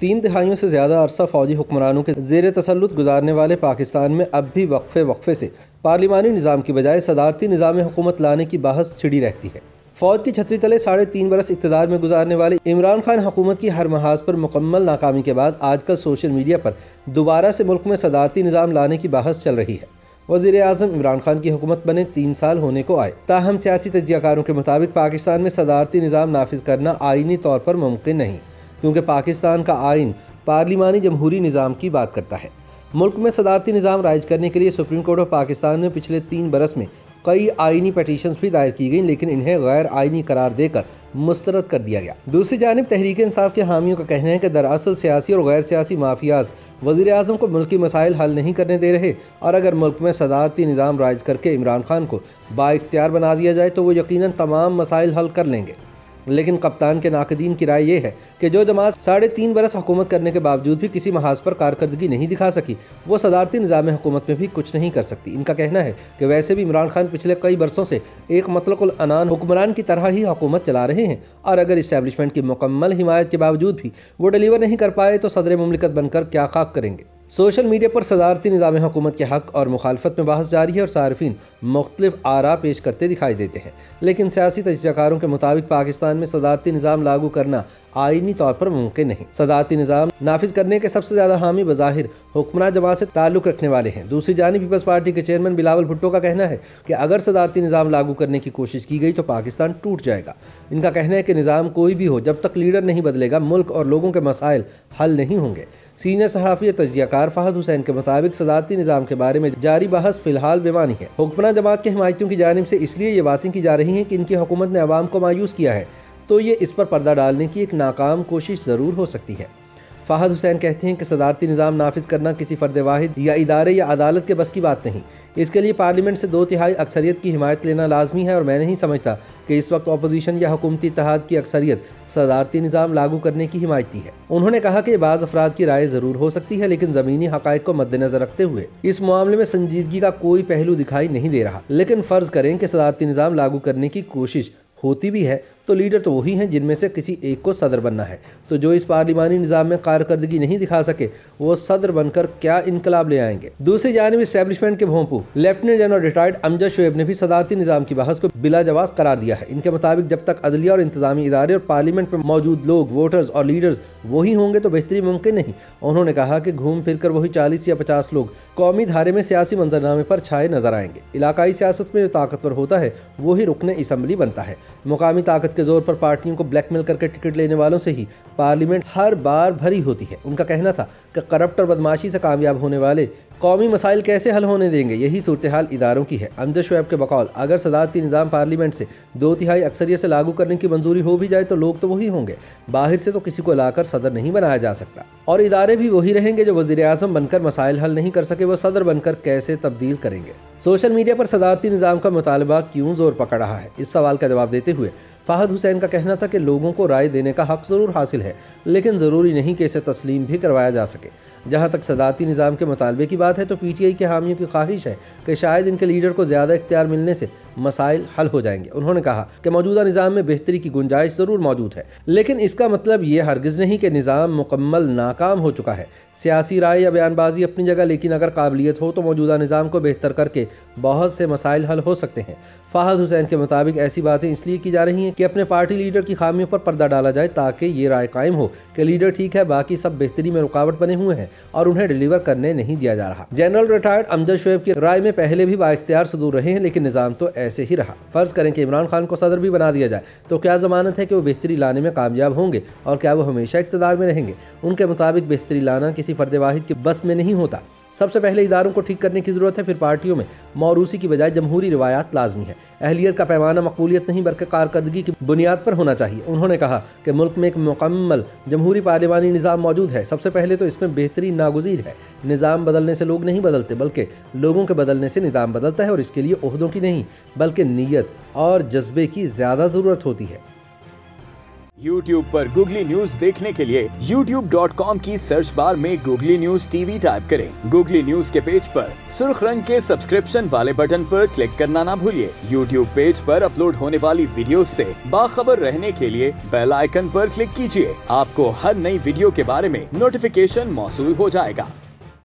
3 दहाइयों से ज़्यादा अरसा फौजी हुक्मरानों के ज़ेर तसल्लुत गुजारने वाले पाकिस्तान में अब भी वक्फे से पार्लिमानी निज़ाम की बजाय सदारती निज़ाम हुकूमत लाने की बहस छिड़ी रहती है। फौज की छतरी तले 3.5 बरस इक़्तिदार में गुजारने वाली इमरान खान हुकूमत की हर महाज पर मुकम्मल नाकामी के बाद आजकल सोशल मीडिया पर दोबारा से मुल्क में सदारती निज़ाम लाने की बहस चल रही है। वज़ीर-ए-आज़म इमरान खान की हुकूमत बने 3 साल होने को आए, ताहम सियासी तज्ज़ियाकारों के मुताबिक पाकिस्तान में सदारती निज़ाम नाफिज करना आईनी तौर पर मुमकिन नहीं, क्योंकि पाकिस्तान का आइन पार्लिमानी जमहूरी निज़ाम की बात करता है। मुल्क में सदारती निज़ाम राइज करने के लिए सुप्रीम कोर्ट ऑफ पाकिस्तान में पिछले 3 बरस में कई आइनी पटिशन्स भी दायर की गई, लेकिन इन्हें गैर आइनी करार देकर मुस्तरद कर दिया गया। दूसरी जानिब तहरीक इंसाफ के हामियों का कहना है कि दरअसल सियासी और गैर सियासी माफियाज वज़ीर-ए-आज़म को मुल्की मसाइल हल नहीं करने दे रहे, और अगर मुल्क में सदारती निज़ाम राइज करके इमरान खान को बाइख्तियार बना दिया जाए तो वो यकीनन तमाम मसाइल हल कर लेंगे। लेकिन कप्तान के नाकदीन की राय ये है कि जो जमात 3.5 बरस हुकूमत करने के बावजूद भी किसी महाज पर कारकर्दगी नहीं दिखा सकी, वो सदारती निज़ाम हुकूमत में भी कुछ नहीं कर सकती। इनका कहना है कि वैसे भी इमरान खान पिछले कई बरसों से एक मतलकुल अनान हुक्मरान की तरह ही हुकूमत चला रहे हैं, और अगर इस्टेब्लिशमेंट की मुकम्मल हिमायत के बावजूद भी वो डिलीवर नहीं कर पाए तो सदर मुमलिकत बनकर क्या खाक करेंगे। सोशल मीडिया पर सदारती निज़ाम हुकूमत के हक़ और मुखालफत में बहस जारी है और सार्फिन मुख्तलिफ आरा पेश करते दिखाई देते हैं, लेकिन सियासी तज्ज़ियाकारों के मुताबिक पाकिस्तान में सदारती निज़ाम लागू करना आईनी तौर पर मुमकिन नहीं। सदारती निज़ाम नाफिज करने के सबसे ज़्यादा हामी बज़ाहिर हुक्मरान जमात से ताल्लुक़ रखने वाले हैं। दूसरी जानिब पीपल्स पार्टी के चेयरमैन बिलावल भुट्टो का कहना है कि अगर सदारती निज़ाम लागू करने की कोशिश की गई तो पाकिस्तान टूट जाएगा। इनका कहना है कि निज़ाम कोई भी हो, जब तक लीडर नहीं बदलेगा मुल्क और लोगों के मसाइल हल नहीं होंगे। सीनियर सहाफ़ी और तज्ज़ियाकार फ़हद हुसैन के मुताबिक सदारती निज़ाम के बारे में जारी बहस फ़िलहाल बेमानी है। हुक्मरान जमात के हिमायतियों की जानिब से इसलिए ये बातें की जा रही हैं कि इनकी हुकूमत ने अवाम को मायूस किया है, तो ये इस पर पर्दा डालने की एक नाकाम कोशिश ज़रूर हो सकती है। फ़हद हुसैन कहते हैं कि सदारती निज़ाम नाफिज करना किसी फ़र्द वाहिद या इदारे या अदालत के बस की बात नहीं। इसके लिए पार्लियामेंट से 2/3 अक्सरियत की हिमायत लेना लाजमी है, और मैं नहीं समझता कि इस वक्त अपोजिशन या हुकूमती इत्तेहाद की अक्सरियत सदारती निज़ाम लागू करने की हिमायती है। उन्होंने कहा कि बाज़ अफराद की राय ज़रूर हो सकती है, लेकिन ज़मीनी हक़ाइक़ को मद्देनज़र रखते हुए इस मामले में संजीदगी का कोई पहलू दिखाई नहीं दे रहा। लेकिन फ़र्ज़ करें कि सदारती निज़ाम लागू करने की कोशिश होती भी है तो लीडर तो वही हैं जिनमें से किसी एक को सदर बनना है, तो जो इस पार्लिमानी निज़ाम में कारकर्दगी नहीं दिखा सके वो सदर बनकर क्या इनकलाब ले आएंगे। दूसरी जानिब इस्टेब्लिशमेंट के भोंपू lieutenant general retired Amjad Shoaib ने भी सदारती निज़ाम की बहस को बिला जवाज़ करार दिया है। इनके मुताबिक जब तक अदलिया और इंतजामी इदारे और पार्लियामेंट में मौजूद लोग, वोटर्स और लीडर्स वही होंगे तो बेहतरी मुमकिन नहीं। उन्होंने कहा कि घूम फिर कर वही 40 या 50 लोग कौमी धारे में सियासी मंजरनामे पर छाए नजर आएंगे। इलाकाई सियासत में जो ताकतवर होता है वही रुकने असम्बली बनता है। मुकामी ताकत के जोर पर पार्टियों को ब्लैकमेल करके टिकट लेने वालों से ही पार्लियामेंट हर बार भरी होती है। उनका कहना था कि करप्ट और बदमाशी से कामयाब होने वाले कौमी मसाइल कैसे हल होने देंगे, यही सूरत हाल इदारों की है। अमजद शोएब के बकौल अगर सदारती निज़ाम पार्लियामेंट से 2/3 अक्सरियत से लागू करने की मंजूरी हो भी जाए तो लोग तो वही होंगे, बाहर से तो किसी को लाकर सदर नहीं बनाया जा सकता, और इदारे भी वही रहेंगे। जो वज़ीर-ए-आज़म बनकर मसाइल हल नहीं कर सके वो सदर बनकर कैसे तब्दील करेंगे। सोशल मीडिया पर सदारती निज़ाम का मुतालबा क्यों जोर पकड़ रहा है, इस सवाल का जवाब देते हुए फ़हद हुसैन का कहना था कि लोगों को राय देने का हक़ ज़रूर हासिल है, लेकिन ज़रूरी नहीं कि इसे तस्लीम भी करवाया जा सके। जहाँ तक सदारती निज़ाम के मुतालबे की बात है तो PTI के हामियों की ख्वाहिश है कि शायद इनके लीडर को ज़्यादा इख्तियार मिलने से मसाइल हल हो जाएंगे। उन्होंने कहा कि मौजूदा निज़ाम में बेहतरी की गुंजाइश ज़रूर मौजूद है, लेकिन इसका मतलब ये हरगिज़ नहीं कि निज़ाम मुकम्मल नाकाम हो चुका है। सियासी राय या बयानबाजी अपनी जगह, लेकिन अगर काबिलियत हो तो मौजूदा निज़ाम को बेहतर करके बहुत से मसाइल हल हो सकते हैं। फ़हद हुसैन के मुताबिक ऐसी बातें इसलिए की जा रही हैं कि अपने पार्टी लीडर की खामियों पर पर्दा डाला जाए, ताकि ये राय कायम हो कि लीडर ठीक है, बाकी सब बेहतरी में रुकावट बने हुए हैं और उन्हें डिलीवर करने नहीं दिया जा रहा। जनरल रिटायर्ड अमजद शोएब की राय में पहले भी बाइख्तियार सदूर रहे हैं, लेकिन निज़ाम तो ऐसे ही रहा। फ़र्ज़ करें कि इमरान खान को सदर भी बना दिया जाए तो क्या ज़मानत है कि वो बेहतरी लाने में कामयाब होंगे, और क्या वो हमेशा इक़्तिदार में रहेंगे। उनके मुताबिक बेहतरी लाना किसी फ़र्द वाहिद के बस में नहीं होता। सबसे पहले इदारों को ठीक करने की ज़रूरत है, फिर पार्टियों में मौरूसी की बजाय जमहूरी रिवायात लाजमी है। अहलियत का पैमाना मकबूलियत नहीं बल्कि कारकर्दगी की बुनियाद पर होना चाहिए। उन्होंने कहा कि मुल्क में एक मुकम्मल जमहूरी पार्लिमानी निज़ाम मौजूद है। सबसे पहले तो इसमें बेहतरी नागुज़ीर है। निज़ाम बदलने से लोग नहीं बदलते, बल्कि लोगों के बदलने से निज़ाम बदलता है, और इसके लिए ओहदों की नहीं बल्कि नीयत और जज्बे की ज़्यादा ज़रूरत होती है। YouTube पर गूगली न्यूज देखने के लिए youtube.com की सर्च बार में गूगली न्यूज टीवी टाइप करें। गूगली न्यूज के पेज पर सुर्ख रंग के सब्सक्रिप्शन वाले बटन पर क्लिक करना ना भूलिए। YouTube पेज पर अपलोड होने वाली वीडियो से बाखबर रहने के लिए बेल आइकन पर क्लिक कीजिए। आपको हर नई वीडियो के बारे में नोटिफिकेशन मौसूल हो जाएगा।